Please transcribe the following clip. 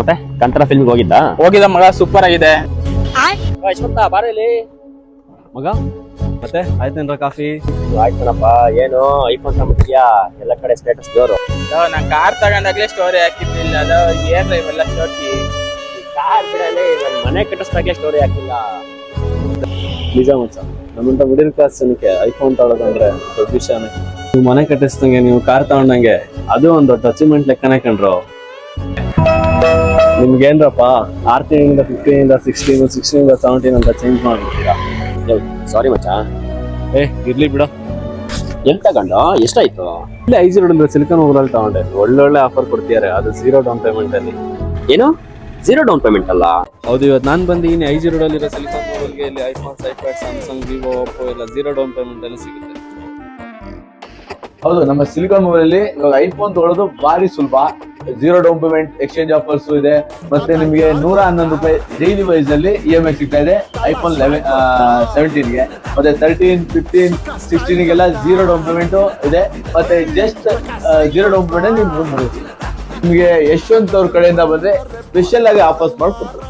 ಮತ್ತೆ ಕಾಂತಾರ ಫಿಲ್ಮ್ಗೆ ಹೋಗಿದ ಮಗ, ಸೂಪರ್ ಆಗಿದೆ. ಯಶವಂತ ಬಾರೇಲಿ ಮಗ. ಮತ್ತೆ ಆಯ್ತೇನ್ರ ಕಾಫಿ? ಆಯ್ತನಪ್ಪ. ಏನು ಐಫೋನ್ ತಗೊಂಡ್ಬಿಟ್ಟಿದ್ಯಾ? ಎಲ್ಲ ಕಡೆ ಸ್ಟೇಟಸ್ ಜೋರು. ನಾನ್ ಕಾರ್ ತಗೊಂಡಾಗ್ಲೇ ಸ್ಟೋರಿ ಹಾಕಿರ್ಲಿಲ್ಲ. ಅದು ಏನ್ರ ಇವೆಲ್ಲ ಸ್ಟೋರಿ? ಕಾರ್ ಬಿಡಲಿ, ನನ್ ಮನೆ ಕಟ್ಟಿಸ್ದಾಗ್ಲೇ ಸ್ಟೋರಿ ಹಾಕಿಲ್ಲ. ನಿಜ ಮಚ್ಚ, ನಮ್ಮಂತ ಮಿಡಿಲ್ ಕ್ಲಾಸ್ ಜನಕ್ಕೆ ಐಫೋನ್ ತಗೊಳ್ಳೋದಂದ್ರೆ ದೊಡ್ಡ ವಿಷಯನೇ. ನೀವು ಮನೆ ಕಟ್ಟಿಸ್ದಂಗೆ, ನೀವು ಕಾರ್ ತಗೊಂಡಂಗೆ ಅದು ಒಂದ್ ದೊಡ್ಡ ಅಚೀವ್ಮೆಂಟ್ ಲೆಕ್ಕನೇ ಕಣ್ರು. ನಿಮ್ಗೇನ್ರಪ್ಪ 6 ತಿಂಗಳಿಂದ 15 16 16 17 ಅಂತ ಚೇಂಜ್ ಮಾಡ್ಬಿಡ್ತೀರಾ? ಸಾರಿ ಮಚ್ಚ. ಇರ್ಲಿ ಬಿಡು. ಎಲ್ಲಿ ತಗೊಂಡು ಎಷ್ಟಾಯ್ತು? ಇಲ್ಲಿ ಐಜಿ ರೋಡ್ ಸಿಲಿಕಾನ್ ಊರಲ್ಲಿ ತಗೊಂಡೆ. ಒಳ್ಳೊಳ್ಳೆ ಆಫರ್ ಕೊಡ್ತಿದ್ದಾರೆ, ಅದು 0 ಡೌನ್ ಪೇಮೆಂಟ್ ಅಲ್ಲಿ. ಏನು 0 ಡೌನ್ ಪೇಮೆಂಟ್ ಅಲ್ಲ? ಹೌದು, ಇವತ್ತು ನಾನು ಬಂದಿದ್ದೀನಿ ಐಜಿ ರೋಡ್ ಅಲ್ಲಿ ಸಿಲಿಕಾನ್ ಊರಿಗೆ. ಇಲ್ಲಿ iPhones, iPad, Samsung, Vivo, Oppo ಎಲ್ಲ 0 ಡೌನ್ ಪೇಮೆಂಟ್ ಅಲ್ಲಿ ಸಿಗುತ್ತೆ. ಹೌದು, ನಮ್ಮ ಸಿಲಿಕಾನ್ ಮೊಬೈಲ್ ಇವಾಗ ಐಫೋನ್ ತಗೊಳ್ಳೋದು ಭಾರಿ ಸುಲಭ. 0 ಡೌನ್ ಪೇಮೆಂಟ್ ಎಕ್ಸ್ಚೇಂಜ್ ಆಫರ್ಸ್ ಇದೆ. ಮತ್ತೆ ನಿಮಗೆ 111 ರೂಪಾಯಿ ಡೈಲಿ ವೈಸ್ ಅಲ್ಲಿ EMI ಸಿಗ್ತಾ ಇದೆ ಐಫೋನ್ 17ಗೆ. ಮತ್ತೆ 13, 15, 16ಗೆಲ್ಲ 0 ಡೌನ್ ಪೇಮೆಂಟ್ ಇದೆ. ಮತ್ತೆ ಜಸ್ಟ್ 0 ಡೌನ್ ಪೇಮೆಂಟ್ ನಿಮ್ಗೆ ಯಶವಂತ್ ಅವ್ರ ಕಡೆಯಿಂದ ಬಂದ್ರೆ ಸ್ಪೆಷಲ್ ಆಗಿ ಆಫರ್ಸ್ ಮಾಡ್ಕೊಡ್ತಾರೆ.